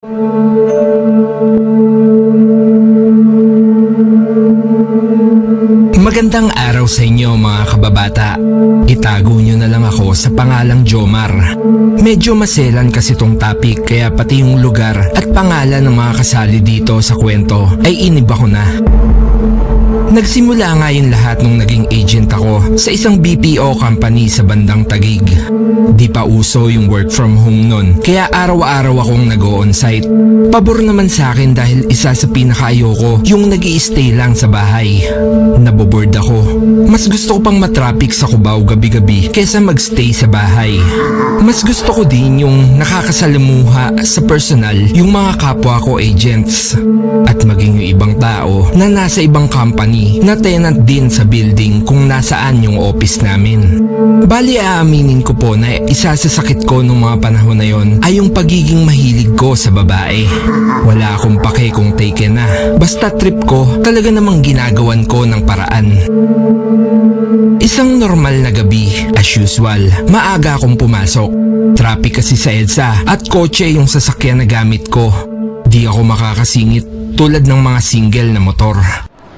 Magandang araw sa inyo mga kababata. Itago nyo na lang ako sa pangalang Jomar. Medyo maselan kasi tong topic kaya pati yung lugar at pangalan ng mga kasali dito sa kwento ay iniba ko na. Nagsimula nga yung lahat nung naging agent ako sa isang BPO company sa bandang Taguig. Di pa uso yung work from home nun, kaya araw-araw akong nag-o-onsite. Pabor naman sa akin dahil isa sa pinakaayoko yung nag-i-stay lang sa bahay. Naboboard ako. Mas gusto ko pang matraffic sa Cubao gabi-gabi kaysa magstay sa bahay. Mas gusto ko din yung nakakasalamuha sa personal yung mga kapwa ko agents at maging yung ibang tao na nasa ibang company na tenant din sa building kung nasaan yung office namin. Bali aaminin ko po na isa sa sakit ko nung mga panahon na yon ay yung pagiging mahilig ko sa babae. Wala akong pake kung taken na. Basta trip ko, talaga namang ginagawan ko ng paraan. Isang normal na gabi, as usual, maaga akong pumasok. Traffic kasi sa EDSA at kotse yung sasakyan na gamit ko. Di ako makakasingit tulad ng mga single na motor.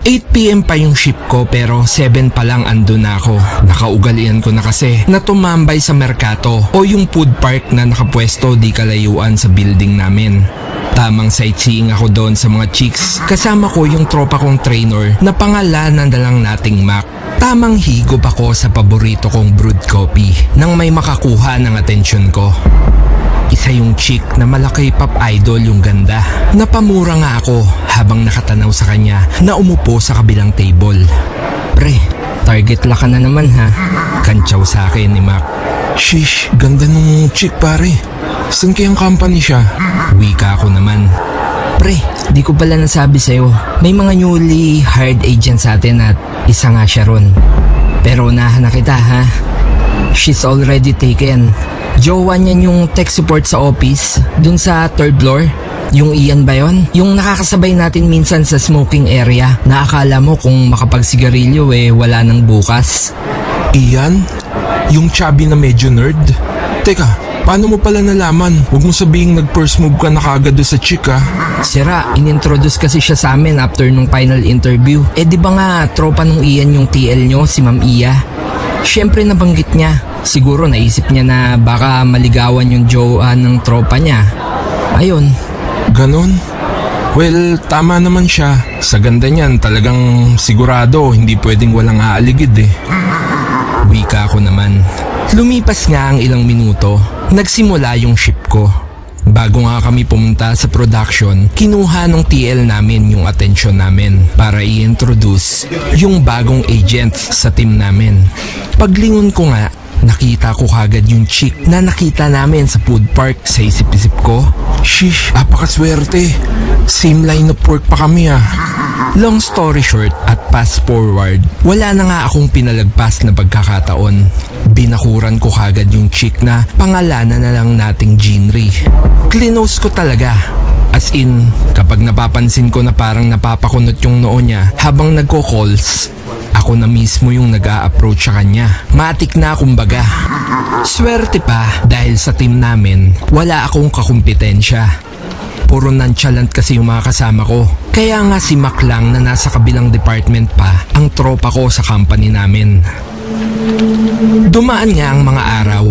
8 PM pa yung shift ko pero 7 pa lang andun na ako. Nakaugalian ko na kasi na tumambay sa merkato o yung food park na nakapwesto di kalayuan sa building namin. Tamang sightseeing ako doon sa mga chicks. Kasama ko yung tropa kong trainer na pangalanan na lang nating Mac. Tamang higop ako sa paborito kong brewed coffee nang may makakuha ng atensyon ko. Isa yung chick na malaki pop idol yung ganda. Napamura nga ako habang nakatanaw sa kanya na umupo sa kabilang table. Pre, target lock ka na naman ha. Kantsaw sa akin ni Mac. Shish, ganda nung chick pare. Saan kayang company siya? Wika ako naman. Pre, di ko pala nasabi sa'yo. May mga newly hired agent sa atin at isa nga siya ron. Pero unahan na kita ha. She's already taken. Jowa niyan yung tech support sa office, dun sa 3rd floor. Yung Ian ba yun? Yung nakakasabay natin minsan sa smoking area na akala mo kung makapagsigarilyo wala nang bukas. Ian? Yung chubby na medyo nerd? Teka, paano mo pala nalaman? Huwag mo sabihing nag-first move ka na kagad doon sa chick ha? Sira, inintroduce kasi siya sa amin after nung final interview. Di ba nga tropa nung Ian yung TL nyo, si Ma'am Iya? Siyempre nabanggit niya. Siguro naisip niya na baka maligawan yung jowa ng tropa niya. Ayun. Ganon? Well, tama naman siya. Sa ganda niyan, talagang sigurado hindi pwedeng walang aaligid Wika ko naman. Lumipas nga ang ilang minuto, nagsimula yung shift ko. Bago nga kami pumunta sa production, kinuha ng TL namin yung atensyon namin para i-introduce yung bagong agent sa team namin. Paglingon ko nga, nakita ko kagad yung chick na nakita namin sa food park. Sa isip-isip ko, shish, apakaswerte. Same line of work pa kami Long story short at fast forward, wala na nga akong pinalagpas na pagkakataon. Binakuran ko kagad yung chick na pangalanan na lang nating Jinri. Clinose ko talaga. As in, kapag napapansin ko na parang napapakunot yung noo niya habang nagko-calls, ako na mismo yung nag-a-approach sa kanya. Matik na kumbaga. Swerte pa dahil sa team namin, wala akong kakumpetensya. Puro nonchalant kasi yung mga kasama ko. Kaya nga si Mac lang na nasa kabilang department pa ang tropa ko sa company namin. Dumaan nga ang mga araw,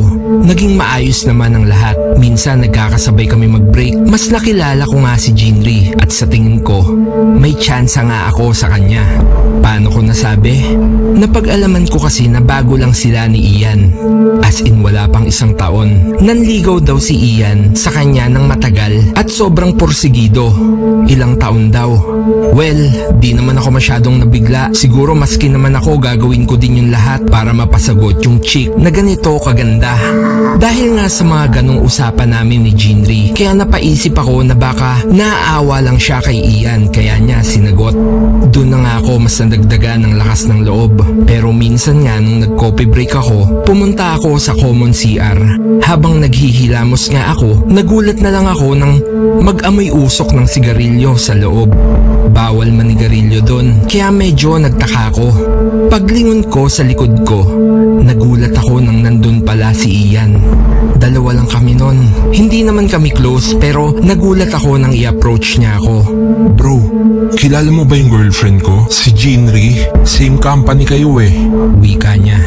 naging maayos naman ang lahat. Minsan nagkakasabay kami mag-break. Mas nakilala ko nga si Jinri at sa tingin ko, may tsansa nga ako sa kanya. Paano ko nasabi? Napag-alaman ko kasi na bago lang sila ni Ian. As in wala pang 1 taon. Nanligaw daw si Ian sa kanya ng matagal at sobrang porsigido. Ilang taon daw. Well, di naman ako masyadong nabigla. Siguro maski naman ako gagawin ko din yung lahat para mapasagot yung chick na ganito kaganda. Dahil nga sa mga ganong usapan namin ni Jinri, kaya napaisip ako na baka naaawa lang siya kay Ian kaya niya sinagot. Doon na nga ako mas nadagdagan ng lakas ng loob. Pero minsan nga nung nag-coffee break ako, pumunta ako sa common CR. Habang naghihilamos nga ako, nagulat na lang ako nang mag-amoy usok ng sigarilyo sa loob. Bawal manigarilyo doon, kaya medyo nagtaka ko. Paglingon ko sa likod ko, nagulat ako nang nandun pala si Ian. Dalawa lang kami nun. Hindi naman kami close pero nagulat ako nang i-approach niya ako. Bro, kilala mo ba yung girlfriend ko? Si Jinri. Same company kayo eh. Wika niya.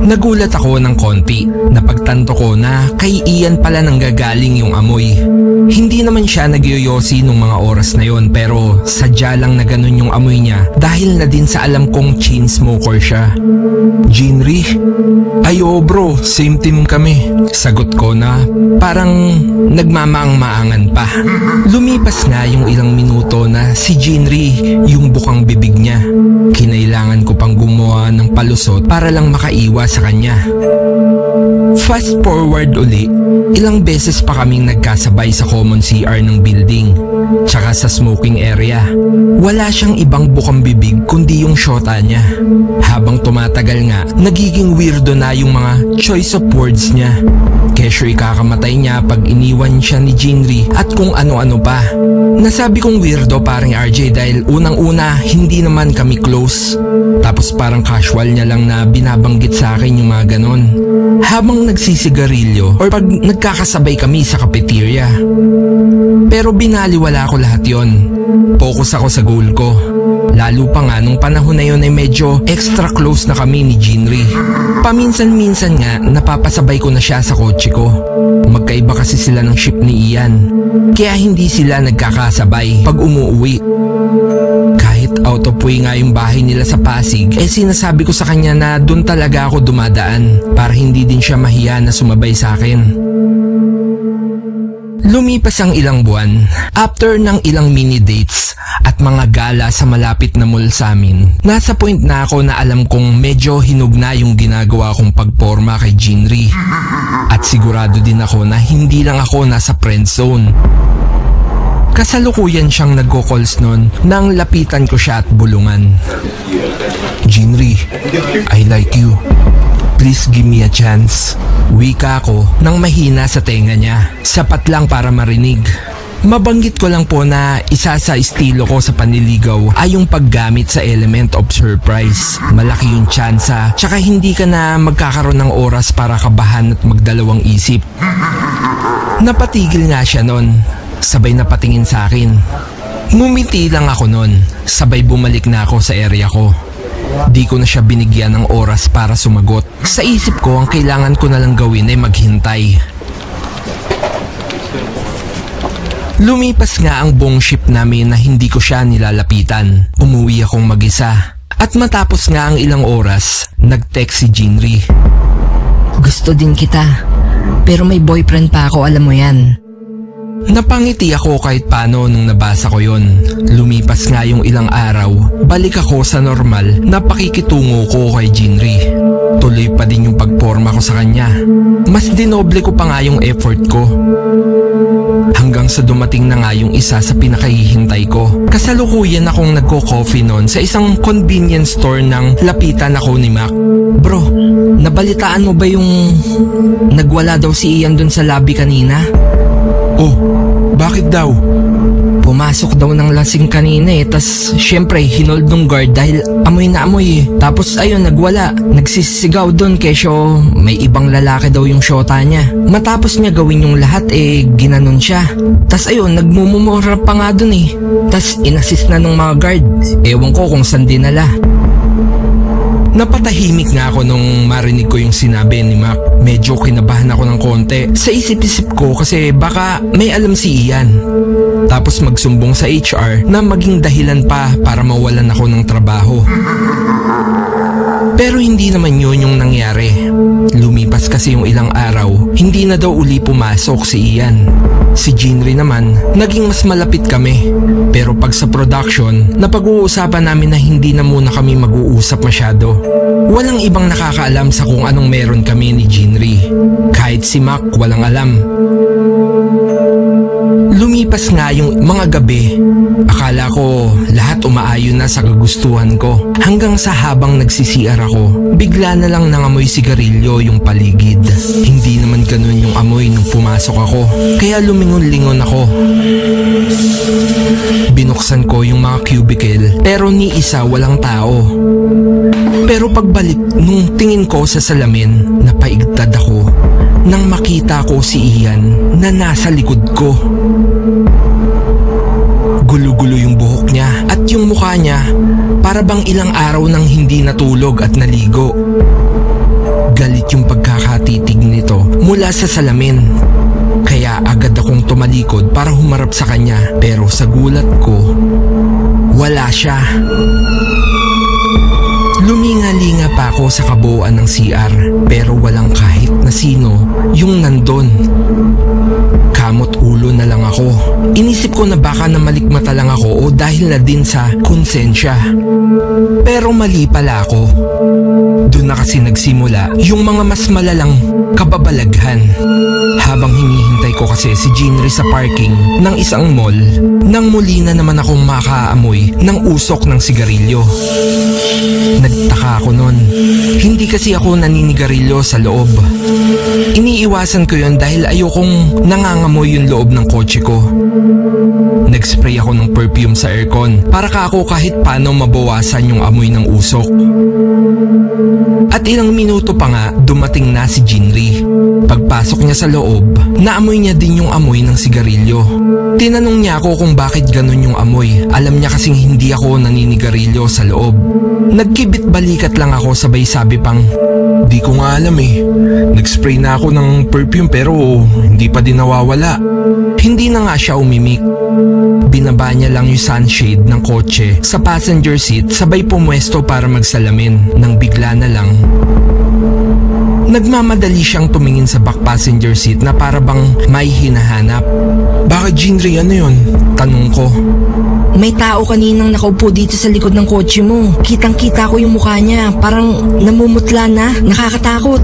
Nagulat ako ng konti. Napagtanto ko na kay Ian pala nanggagaling yung amoy. Hindi naman siya nagyoyosi nung mga oras na yon pero sadya lang na ganun yung amoy niya dahil na din sa alam kong chain smoker siya. Jinri? Ay oo bro, same team kami. Sagot ko na parang nagmamaang-maangan pa. Lumipas na yung ilang minuto na si Jinri yung bukang bibig niya. Kinailangan ko pang gumawa ng palusot para lang makaiwas sa kanya. Fast forward uli, ilang beses pa kaming nagkasabay sa common CR ng building, tsaka sa smoking area. Wala siyang ibang bukang bibig kundi yung syota niya. Habang tumatagal nga, nagiging weirdo na yung mga choice of words niya. Kesyo ikakamatay niya pag iniwan siya ni Jinri at kung ano-ano pa. Nasabi kong weirdo paring RJ dahil unang-una hindi naman kami close. Tapos parang casual niya lang na binabanggit sa akin yung mga ganon. Habang nagsisigarilyo or pag nagkakasabay kami sa cafeteria. Pero binaliwala ko lahat yon. Focus ako sa goal ko. Lalo pa nga nung panahon na yon ay medyo extra close na kami ni Jinri. Paminsan-minsan nga napapasabay ko na siya sa kotse ko. Magkaiba kasi sila ng ship ni Ian. Kaya hindi sila nagkakasabay pag umuwi. Kahit out of way nga yung bahay nila sa Pasig, sinasabi ko sa kanya na doon talaga ako dumadaan para hindi din siya mahiya na sumabay sa akin. Lumipas ang ilang buwan, after ng ilang mini dates at mga gala sa malapit na mall sa amin, nasa point na ako na alam kong medyo hinug na yung ginagawa kong pagporma kay Jinri. At sigurado din ako na hindi lang ako nasa friend zone. Kasalukuyan siyang nagko-calls nun nang lapitan ko siya at bulungan. Jinri, I like you. Please give me a chance. Wika ko nang mahina sa tenga niya, sapat lang para marinig. Mabanggit ko lang po na isa sa estilo ko sa panliligaw ay yung paggamit sa element of surprise. Malaki yung tsansa, tsaka hindi ka na magkakaroon ng oras para kabahan at magdalawang isip. Napatigil nga siya nun, sabay na patingin sa akin. Ngumiti lang ako nun, sabay bumalik na ako sa area ko. Di ko na siya binigyan ng oras para sumagot. Sa isip ko, ang kailangan ko na lang gawin ay maghintay. Lumipas nga ang buong ship namin na hindi ko siya nilalapitan. Umuwi akong mag-isa. At matapos nga ang ilang oras, nag-text si Jinri. Gusto din kita. Pero may boyfriend pa ako, alam mo yan. Napangiti ako kahit paano nung nabasa ko yon. Lumipas nga yung ilang araw, balik ako sa normal na pakikitungo ko kay Jinri. Tuloy pa din yung pagporma ko sa kanya. Mas dinoble ko pa nga yung effort ko. Hanggang sa dumating na nga yung isa sa pinakahihintay ko. Kasalukuyan akong nagko-coffee nun sa isang convenience store ng lapitan ako ni Mac. Bro, nabalitaan mo ba yung nagwala daw si Ian dun sa lobby kanina? Oh, bakit daw? Pumasok daw ng lasing kanina tas syempre hinold ng guard dahil amoy na amoy Tapos ayun nagwala, nagsisigaw doon kesyo may ibang lalaki daw yung syota niya. Matapos niya gawin yung lahat ginanon siya. Tas ayun nagmumumura pa nga doon Tas inassist na ng mga guard. Ewan ko kung saan dinala. Napatahimik nga ako nung marinig ko yung sinabi ni Mac. Medyo kinabahan ako ng konti. Sa isip-isip ko kasi baka may alam si Ian. Tapos magsumbong sa HR na maging dahilan pa para mawalan ako ng trabaho. Pero hindi naman yun yung nangyari. Lumipas kasi yung ilang araw, hindi na daw uli pumasok si Ian. Si Jinri naman, naging mas malapit kami. Pero pag sa production, napag-uusapan namin na hindi na muna kami mag-uusap masyado. Walang ibang nakakaalam sa kung anong meron kami ni Jinri. Kahit si Mac walang alam. Lumipas nga yung mga gabi. Akala ko lahat umaayon na sa kagustuhan ko. Hanggang sa habang nagsisiar ako, bigla na lang nangamoy sigarilyo yung paligid. Hindi naman ganun yung amoy nung pumasok ako. Kaya lumingon-lingon ako. Binuksan Binuksan ko yung mga cubicle pero ni isa walang tao. Pero pagbalik nung tingin ko sa salamin, napaigtad ako nang makita ko si Ian na nasa likod ko. Gulo-gulo yung buhok niya at yung mukha niya para bang ilang araw nang hindi natulog at naligo. Galit yung pagkakatitig nito mula sa salamin. Kaya agad akong tumalikod para humarap sa kanya, pero sa gulat ko, wala siya. Luminga-linga pa ako sa kabuuan ng CR pero walang kahit na sino yung nandun. Kamot ulo na lang ako. Inisip ko na baka namalikmata lang ako o dahil na din sa konsensya. Pero mali pala ako. Doon na kasi nagsimula yung mga mas malalang kababalaghan. Habang hinihintay ko kasi si Jinri sa parking ng isang mall, nang muli na naman akong makaamoy ng usok ng sigarilyo. Nagtaka ako nun. Hindi kasi ako naninigarilyo sa loob. Iniiwasan ko yun dahil ayokong nangangamoy yung loob ng kotse ko. Nag-spray ako ng perfume sa aircon para kako kahit paano mabawasan yung amoy ng usok. At ilang minuto pa nga dumating na si Jinri. Pagpasok niya sa loob, naamoy niya din yung amoy ng sigarilyo. Tinanong niya ako kung bakit ganun yung amoy. Alam niya kasing hindi ako naninigarilyo sa loob. Nagkibit balikat lang ako sabay sabi pang, Di ko nga alam eh. Nag-spray na ako ng perfume pero hindi pa din nawawala. Hindi na nga siya umimik. Binaba niya lang yung sunshade ng kotse sa passenger seat sabay pumwesto para magsalamin nang bigla na lang nagmamadali siyang tumingin sa back passenger seat na para bang may hinahanap. Bakit Jinri, ano yun? Tanong ko. May tao kaninang nakaupo dito sa likod ng kotse mo. Kitang-kita ko yung mukha niya. Parang namumutla na. Nakakatakot.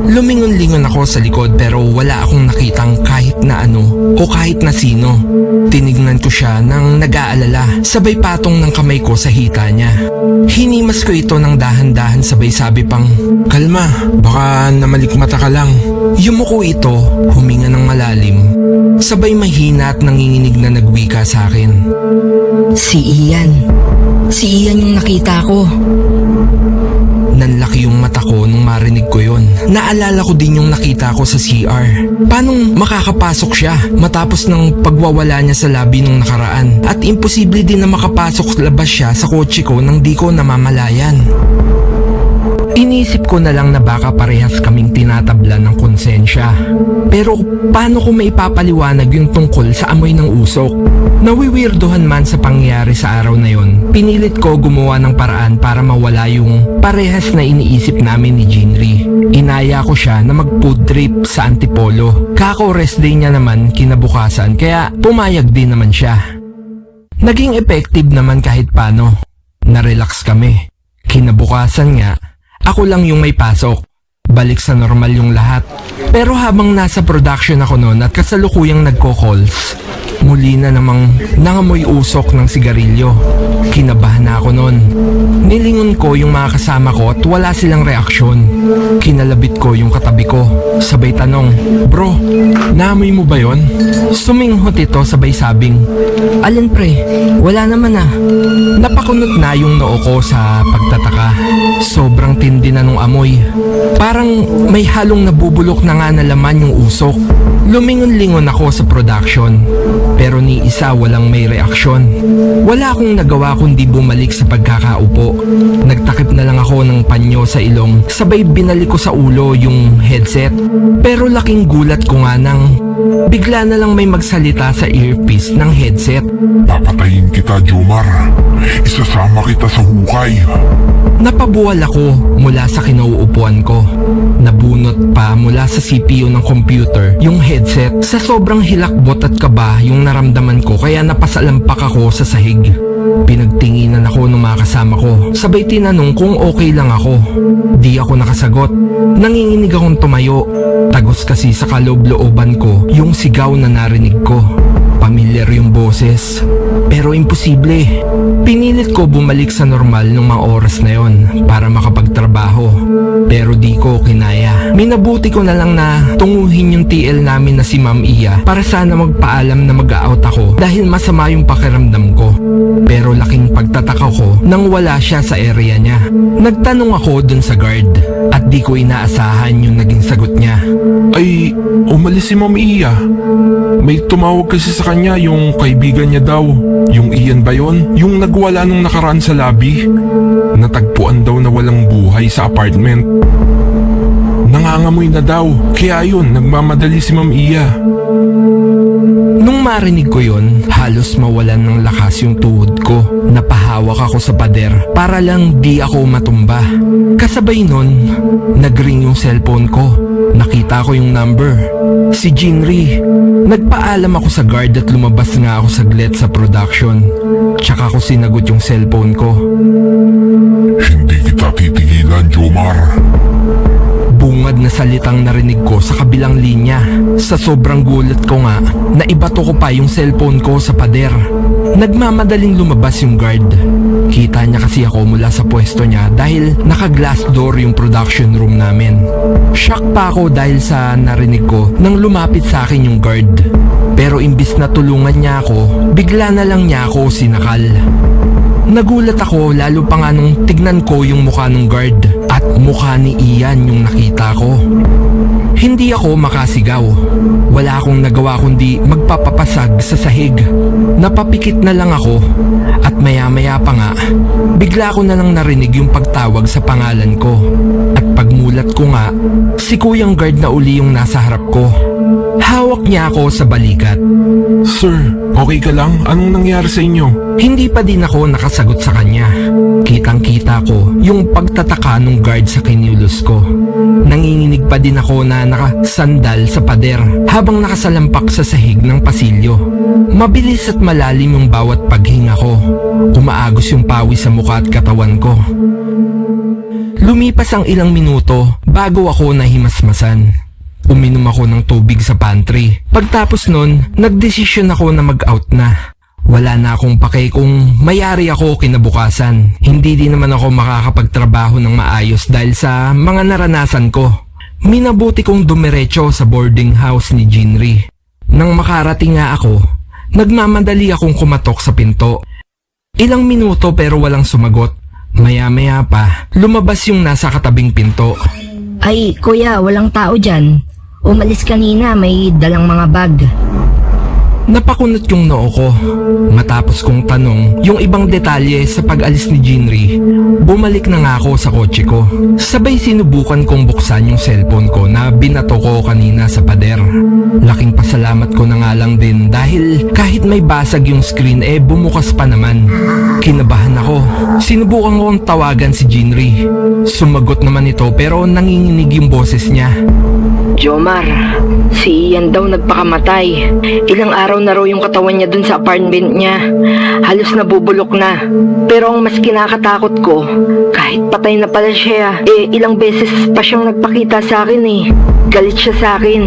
Lumingon-lingon ako sa likod pero wala akong nakitang kahit na ano o kahit na sino. Tinignan ko siya nang nag-aalala, sabay patong ng kamay ko sa hita niya. Hinimas ko ito ng dahan-dahan sabay sabi pang, Kalma, baka namalikmata ka lang. Yumuko ito, huminga ng malalim, sabay mahina at nanginginig na nagwika sa akin. Si Ian. Si Ian yung nakita ko. Nanlaki yung mata ko nung marinig ko yon. Naalala ko din yung nakita ko sa CR. Paanong makakapasok siya matapos ng pagwawala niya sa labi nung nakaraan? At imposible din na makapasok labas siya sa kotse ko nang di ko namamalayan. Inisip ko na lang na baka parehas kaming tinatabla ng konsensya. Pero paano ko maipapaliwanag yung tungkol sa amoy ng usok? Nawiwirdohan man sa pangyayari sa araw na yon, pinilit ko gumawa ng paraan para mawala yung parehas na iniisip namin ni Jinri. Inaya ko siya na mag-food trip sa Antipolo. Kako rest day niya naman kinabukasan kaya pumayag din naman siya. Naging effective naman kahit paano. Na-relax kami. Kinabukasan nga, ako lang yung may pasok. Balik sa normal yung lahat. Pero habang nasa production ako noon at kasalukuyang nagko-calls, muli na namang nangamoy usok ng sigarilyo. Kinabahan na ako noon. Nilingon ko yung mga kasama ko at wala silang reaksyon. Kinalabit ko yung katabi ko. Sabay tanong, Bro, naamoy mo ba yon? Suminghot ito sabay sabing, Alin pre? Wala naman ah. napakunot na yung noo ko sa pagtataka. Sobrang tindi na nung amoy. Parang may halong nabubulok na nga na laman yung usok. Lumingon-lingon ako sa production. Pero ni isa walang may reaksyon. Wala akong nagawa kundi bumalik sa pagkakaupo. Nagtakip na lang ako ng panyo sa ilong. Sabay binalik ko sa ulo yung headset. Pero laking gulat ko nga nang bigla na lang may magsalita sa earpiece ng headset. Papatayin kita, Jomar. Isasama kita sa hukay. Napabuwal ako mula sa kinauupuan ko. Nabunot pa mula sa CPU ng computer yung headset. Sa sobrang hilakbot at kaba yung naramdaman ko kaya napasalampak ako sa sahig. Pinagtinginan ako ng mga kasama ko. Sabay tinanong kung okay lang ako. Di ako nakasagot. Nanginginig akong tumayo. Tagos kasi sa kaloob-looban ko yung sigaw na narinig ko. Pamilyar yung boses, pero imposible. Pinilit ko bumalik sa normal nung mga oras na yon para makapagtrabaho. Pero di ko kinaya. Minabuti ko na lang na tunguhin yung TL namin na si Ma'am Iya para sana magpaalam na mag-out ako dahil masama yung pakiramdam ko. Pero laking pagtataka ko nang wala siya sa area niya. Nagtanong ako dun sa guard at di ko inaasahan yung naging sagot niya. Ay, umalis si Ma'am Iya. May tumawag kasi sa kanya yung kaibigan niya daw. Yung Ian ba yun? Yung nagwala nung nakaraan sa lobby. Natagpuan daw na walang buhay sa apartment. Nangangamoy na daw. Kaya yun, nagmamadali si Ma'am Iya. Nung marinig ko yon, halos mawalan ng lakas yung tuhod ko. Napahawak ako sa pader para lang di ako matumba. Kasabay nun, nagring yung cellphone ko. Nakita ko yung number. Si Jinri. Nagpaalam ako sa guard at lumabas nga ako saglit sa production. Tsaka ko sinagot yung cellphone ko. Hindi kita titigilan, Jomar. Bungad na salitang narinig ko sa kabilang linya. Sa sobrang gulat ko nga, naibato ko pa yung cellphone ko sa pader. Nagmamadaling lumabas yung guard. Kita niya kasi ako mula sa pwesto niya dahil naka-glass door yung production room namin. Shock pa ako dahil sa narinig ko nang lumapit sa akin yung guard. Pero imbis na tulungan niya ako, bigla na lang niya ako sinakal. Nagulat ako lalo pa nga nung tignan ko yung mukha ng guard at mukha ni Ian yung nakita ko. Hindi ako makasigaw. Wala akong nagawa kundi magpapapasag sa sahig. Napapikit na lang ako at maya-maya pa nga, bigla ko na lang narinig yung pagtawag sa pangalan ko. At pagmulat ko nga, si Kuyang guard na uli yung nasa harap ko. Hawak niya ako sa balikat. Sir, okay ka lang? Anong nangyari sa inyo? Hindi pa din ako nakasagot sa kanya. Kitang-kita ko yung pagtataka ng guard sa kinulos ko. Nanginginig pa din ako na nakasandal sa pader habang nakasalampak sa sahig ng pasilyo. Mabilis at malalim yung bawat paghinga ko. Umaagos yung pawis sa mukha at katawan ko. Lumipas ang ilang minuto bago ako nahimasmasan. Uminom ako ng tubig sa pantry. Pagtapos nun, nagdesisyon ako na mag-out na. Wala na akong pake kung mayari ako kinabukasan. Hindi din naman ako makakapagtrabaho ng maayos dahil sa mga naranasan ko. Minabuti kong dumiretso sa boarding house ni Jinri. Nang makarating nga ako, nagmamadali akong kumatok sa pinto. Ilang minuto pero walang sumagot. Maya-maya pa, lumabas yung nasa katabing pinto. Ay, kuya, walang tao dyan. Umalis kanina, may dalang mga bag. Napakunot yung noo ko. Matapos kong tanong yung ibang detalye sa pag-alis ni Jinri, bumalik na nga ako sa kotse ko. Sabay sinubukan kong buksan yung cellphone ko na binato ko kanina sa pader. Laking pasalamat ko na nga lang din dahil kahit may basag yung screen bumukas pa naman. Kinabahan ako. Sinubukan kong tawagan si Jinri. Sumagot naman ito pero nanginginig yung boses niya. Jomar, si Ian daw nagpakamatay. Ilang araw na raw yung katawan niya dun sa apartment niya. Halos nabubulok na. Pero ang mas kinakatakot ko, kahit patay na pala siya, ilang beses pa siyang nagpakita sa akin Galit siya sa akin.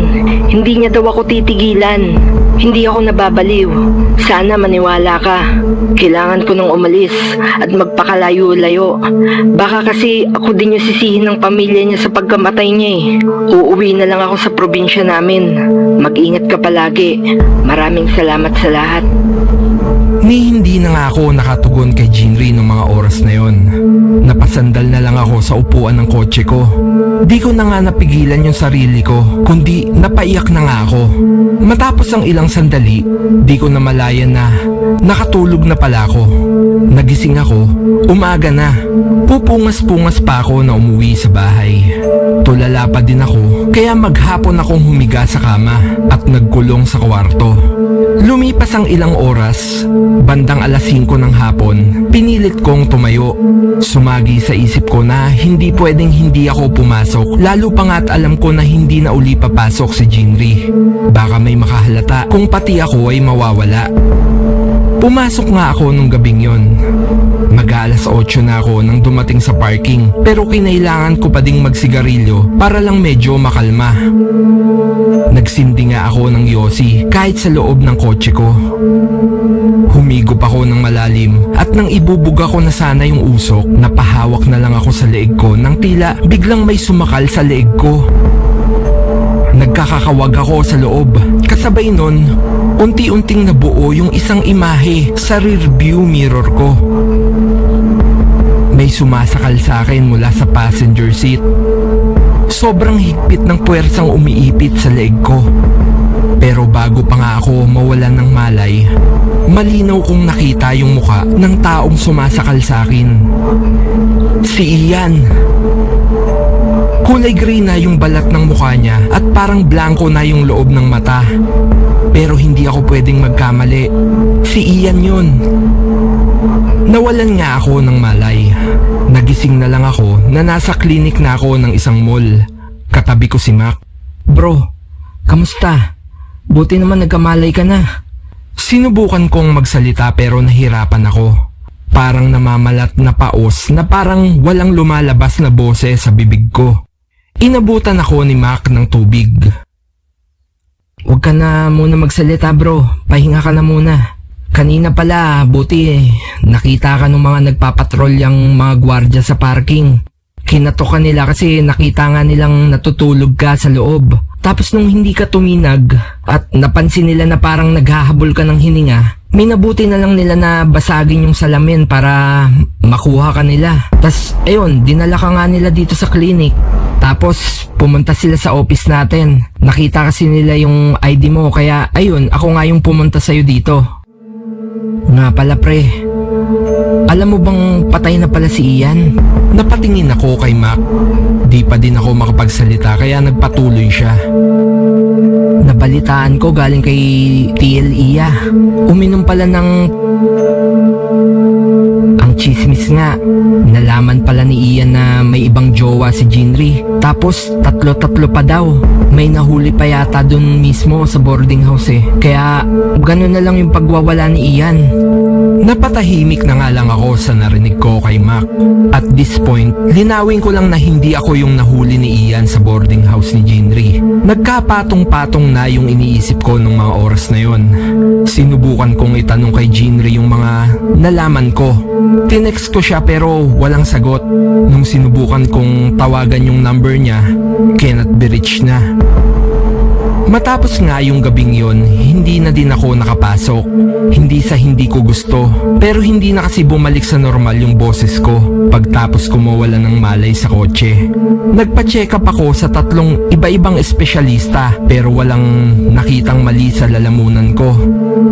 Hindi niya daw ako titigilan. Hindi ako nababaliw. Sana maniwala ka. Kailangan ko nang umalis at magpakalayo-layo. Baka kasi ako din yung sisihin ng pamilya niya sa pagkamatay niya Uuwi na lang ako sa probinsya namin. Mag-ingat ka palagi. Maraming salamat sa lahat. Ni hindi na nga ako nakatugon kay Jinri ng mga oras na yon. Napasandal na lang ako sa upuan ng kotse ko. Di ko na nga napigilan yung sarili ko, kundi napaiyak na nga ako. Matapos ang ilang sandali, di ko na malayan na nakatulog na pala ako. Nagising ako, umaga na. Pupungas-pungas pa ako na umuwi sa bahay. Tulala pa din ako, kaya maghapon akong humiga sa kama at nagkulong sa kwarto. Lumipas ang ilang oras, bandang alas 5 ng hapon, pinilit kong tumayo. Sumagi sa isip ko na hindi pwedeng hindi ako pumasok, lalo pa nga at alam ko na hindi na uli papasok si Jinri. Baka may makahalata kung pati ako ay mawawala. Pumasok nga ako nung gabing yon. Mag-aalas 8 na ako nang dumating sa parking, pero kinailangan ko pa ding magsigarilyo para lang medyo makalma. Nagsindi nga ako ng yosi kahit sa loob ng kotse ko. Humigop ako ng malalim at nang ibubuga ko na sana yung usok, napahawak na lang ako sa leeg ko nang tila biglang may sumakal sa leeg ko. Nagkakakawag ako sa loob. Kasabay nun, unti-unting nabuo yung isang imahe sa rearview mirror ko. May sumasakal sa akin mula sa passenger seat. Sobrang higpit ng puwersang umiipit sa leeg ko. Pero bago pa nga ako mawalan ng malay, malinaw kong nakita yung muka ng taong sumasakal sa akin. Si Ian. Kulay gray na yung balat ng mukha niya at parang blanco na yung loob ng mata. Pero hindi ako pwedeng magkamali. Si Ian yun. Nawalan nga ako ng malay. Nagising na lang ako na nasa klinik na ako ng isang mall. Katabi ko si Mac. Bro, kamusta? Buti naman nagkamalay ka na. Sinubukan kong magsalita pero nahirapan ako. Parang namamalat na paos na parang walang lumalabas na boses sa bibig ko. Inabutan ako ni Mac ng tubig. Huwag ka na muna magsalita bro, pahinga ka na muna. Kanina pala, buti nakita ka ng mga nagpapatrolyang mga gwardya sa parking. Kinatokan nila kasi nakita nga nilang natutulog ka sa loob. Tapos nung hindi ka tuminag at napansin nila na parang naghahabol ka ng hininga, minabuti na lang nila na basagin yung salamin para makuha ka nila. Tas ayun, dinala ka nga nila dito sa clinic. Tapos pumunta sila sa office natin. Nakita kasi nila yung ID mo kaya ayun, ako nga yung pumunta sa'yo dito. Nga pala pre, alam mo bang patay na pala si Ian? Napatingin ako kay Mac. Di pa din ako makapagsalita kaya nagpatuloy siya. Nabalitaan ko galing kay TL Iya. Uminom pala ng... Ang chismis nga, nalaman pala ni Ian na may ibang jowa si Jinri. Tapos tatlo-tatlo pa daw. May nahuli pa yata dun mismo sa boarding house eh. Kaya ganun na lang yung pagwawala ni Ian. Napatahimik na nga lang ako sa narinig ko kay Mac. At this point, linawin ko lang na hindi ako yung nahuli ni Ian sa boarding house ni Jinri. Nagkapatong-patong na yung iniisip ko nung mga oras na yon. Sinubukan kong itanong kay Jinri yung mga nalaman ko. Tinext ko siya pero walang sagot. Nung sinubukan kong tawagan yung number niya, cannot be reached na. Matapos nga yung gabing yon, hindi na din ako nakapasok. Hindi sa hindi ko gusto, pero hindi na kasi bumalik sa normal yung boses ko pagtapos ko mawala ng malay sa kotse. Nagpa-check up ako sa 3 iba-ibang espesyalista pero walang nakitang mali sa lalamunan ko.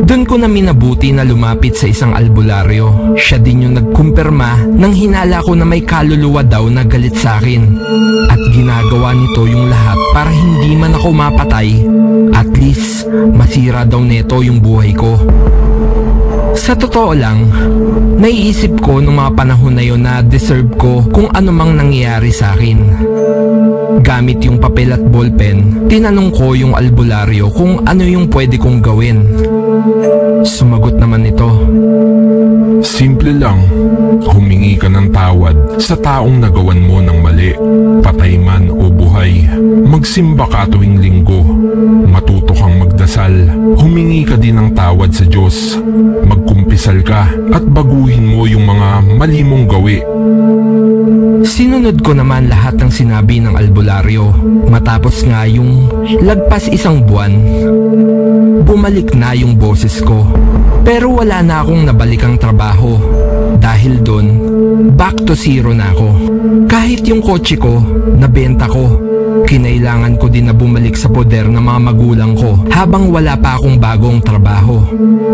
Doon ko na minabuti na lumapit sa isang albularyo. Siya din yung nagkumpirma nang hinala ko na may kaluluwa daw na galit sa akin. At ginagawa nito yung lahat para hindi man ako mapatay. At least, masira daw neto yung buhay ko. Sa totoo lang, naiisip ko nung mga panahon na yon na deserve ko kung ano mang nangyayari sa akin. Gamit yung papel at ballpen, tinanong ko yung albularyo kung ano yung pwede kong gawin. Sumagot naman ito. Simple lang, humingi ka ng tawad sa taong nagawan mo ng mali, patay man o buhay. Magsimba ka tuwing linggo, matuto kang magdasal, humingi ka din ng tawad sa Diyos, magkumpisal ka at baguhin mo yung mga mali mong gawi. Sinunod ko naman lahat ng sinabi ng albularyo. Matapos nga yung lagpas 1 buwan, bumalik na yung boses ko. Pero wala na akong nabalikang trabaho. Dahil doon, back to zero na ako. Kahit yung kotse ko, nabenta ko. Kinailangan ko din na bumalik sa poder ng mga magulang ko habang wala pa akong bagong trabaho.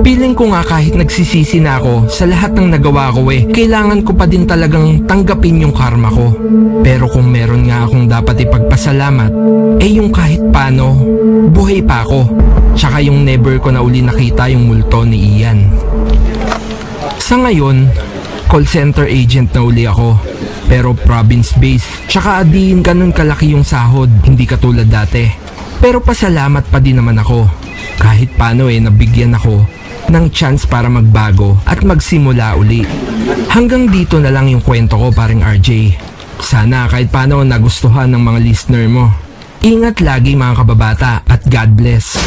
Piling ko nga kahit nagsisisi na ako sa lahat ng nagawa ko kailangan ko pa din talagang tanggapin yung karma ko. Pero kung meron nga akong dapat ipagpasalamat, yung kahit paano, buhay pa ako. Tsaka yung never ko na uli nakita yung multo ni Ian. Sa ngayon, call center agent na uli ako. Pero province-based, tsaka di ganun kalaki yung sahod, hindi katulad dati. Pero pasalamat pa din naman ako. Kahit paano nabigyan ako ng chance para magbago at magsimula uli. Hanggang dito na lang yung kwento ko, paring RJ. Sana kahit paano nagustuhan ng mga listener mo. Ingat lagi mga kababata at God bless.